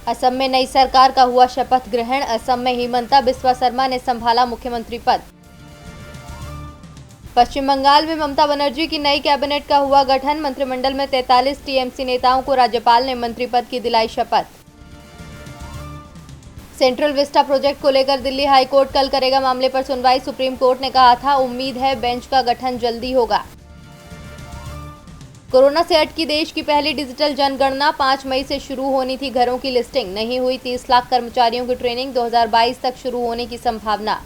असम में नई सरकार का हुआ शपथ ग्रहण। असम में हिमंता बिस्वा शर्मा ने संभाला मुख्यमंत्री पद। पश्चिम बंगाल में ममता बनर्जी की नई कैबिनेट का हुआ गठन। मंत्रिमंडल में 43 टीएमसी नेताओं को राज्यपाल ने मंत्री पद की दिलाई शपथ। सेंट्रल विस्टा प्रोजेक्ट को लेकर दिल्ली हाईकोर्ट कल करेगा मामले पर सुनवाई। सुप्रीम कोर्ट ने कहा था, उम्मीद है बेंच का गठन जल्दी होगा। कोरोना से अटकी देश की पहली डिजिटल जनगणना 5 मई से शुरू होनी थी। घरों की लिस्टिंग नहीं हुई। 30 लाख कर्मचारियों की ट्रेनिंग 2022 तक शुरू होने की संभावना।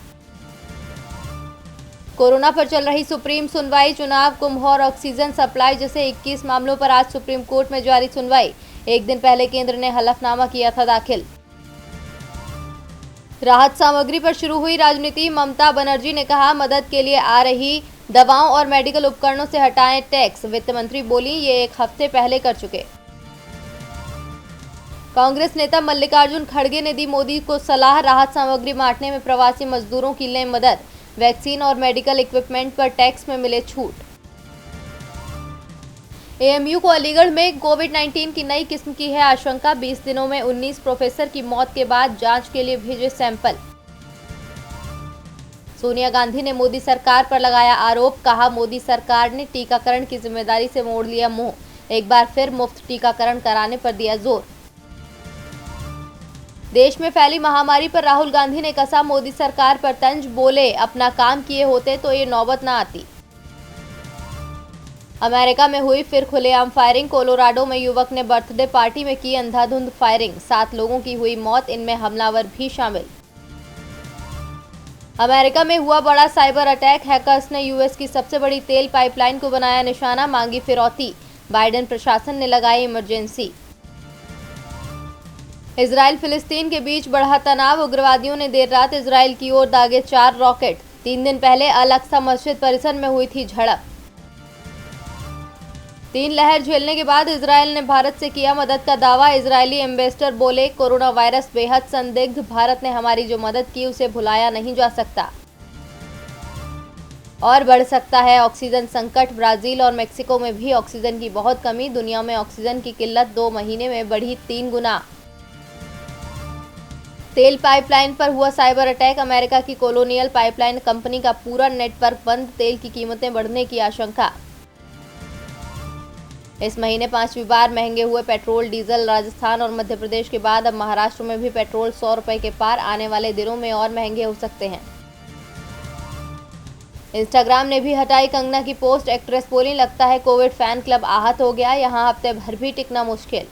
कोरोना पर चल रही सुप्रीम सुनवाई। चुनाव, कुंभ और ऑक्सीजन सप्लाई जैसे 21 मामलों पर आज सुप्रीम कोर्ट में जारी सुनवाई। एक दिन पहले केंद्र ने हलफनामा किया था दाखिल। राहत सामग्री पर शुरू हुई राजनीति। ममता बनर्जी ने कहा, मदद के लिए आ रही दवाओं और मेडिकल उपकरणों से हटाएं टैक्स। वित्त मंत्री बोली, ये 1 हफ्ते पहले कर चुके। कांग्रेस नेता मल्लिकार्जुन खड़गे ने दी मोदी को सलाह। राहत सामग्री बांटने में प्रवासी मजदूरों की लें मदद। वैक्सीन और मेडिकल इक्विपमेंट पर टैक्स में मिले छूट। एएमयू को अलीगढ़ में कोविड-19 की नई किस्म की है आशंका। 20 दिनों में 19 प्रोफेसर की मौत के बाद जांच के लिए भेजे सैंपल। सोनिया गांधी ने मोदी सरकार पर लगाया आरोप। कहा, मोदी सरकार ने टीकाकरण की जिम्मेदारी से मोड़ लिया मुंह। एक बार फिर मुफ्त टीकाकरण कराने पर दिया जोर। देश में फैली महामारी पर राहुल गांधी ने कसा मोदी सरकार पर तंज। बोले, अपना काम किए होते तो ये नौबत ना आती। अमेरिका में हुई फिर खुलेआम फायरिंग। कोलोराडो में युवक ने बर्थडे पार्टी में की अंधाधुंध फायरिंग। 7 लोगों की हुई मौत, इनमें हमलावर भी शामिल। अमेरिका में हुआ बड़ा साइबर अटैक। हैकर्स ने यूएस की सबसे बड़ी तेल पाइपलाइन को बनाया निशाना। मांगी फिरौती। बाइडेन प्रशासन ने लगाई इमरजेंसी। इजराइल फिलिस्तीन के बीच बढ़ा तनाव। उग्रवादियों ने देर रात इजराइल की ओर दागे 4 रॉकेट। 3 दिन पहले अल अक्सा मस्जिद परिसर में हुई थी झड़प। 3 लहर झेलने के बाद इजराइल ने भारत से किया मदद का दावा। इजरायली एम्बेसडर बोले, कोरोना वायरस बेहद संदिग्ध। भारत ने हमारी जो मदद की उसे भुलाया नहीं जा सकता और बढ़ सकता है ऑक्सीजन संकट। ब्राजील और मेक्सिको में भी ऑक्सीजन की बहुत कमी। दुनिया में ऑक्सीजन की किल्लत 2 महीने में बढ़ी 3 गुना। तेल पाइपलाइन पर हुआ साइबर अटैक। अमेरिका की कोलोनियल पाइपलाइन कंपनी का पूरा नेटवर्क बंद। तेल की कीमतें बढ़ने की आशंका। इस महीने 5वीं बार महंगे हुए पेट्रोल डीजल। राजस्थान और मध्य प्रदेश के बाद अब महाराष्ट्र में भी पेट्रोल 100 रुपए के पार। आने वाले दिनों में और महंगे हो सकते हैं। इंस्टाग्राम ने भी हटाई कंगना की पोस्ट। एक्ट्रेस बोली, लगता है कोविड फैन क्लब आहत हो गया। यहां हफ्ते भर भी टिकना मुश्किल।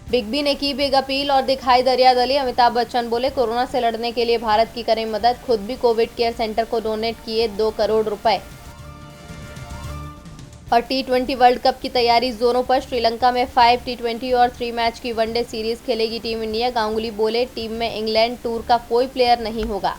बिग बी ने की बिग अपील और दिखाई दरियादली। अमिताभ बच्चन बोले, कोरोना से लड़ने के लिए भारत की करें मदद। खुद भी कोविड केयर सेंटर को डोनेट किए 2 करोड़ रुपए। और T20 वर्ल्ड कप की तैयारी जोरों पर। श्रीलंका में 5 T20 और 3 मैच की वनडे सीरीज खेलेगी टीम इंडिया। गांगुली बोले, टीम में इंग्लैंड टूर का कोई प्लेयर नहीं होगा।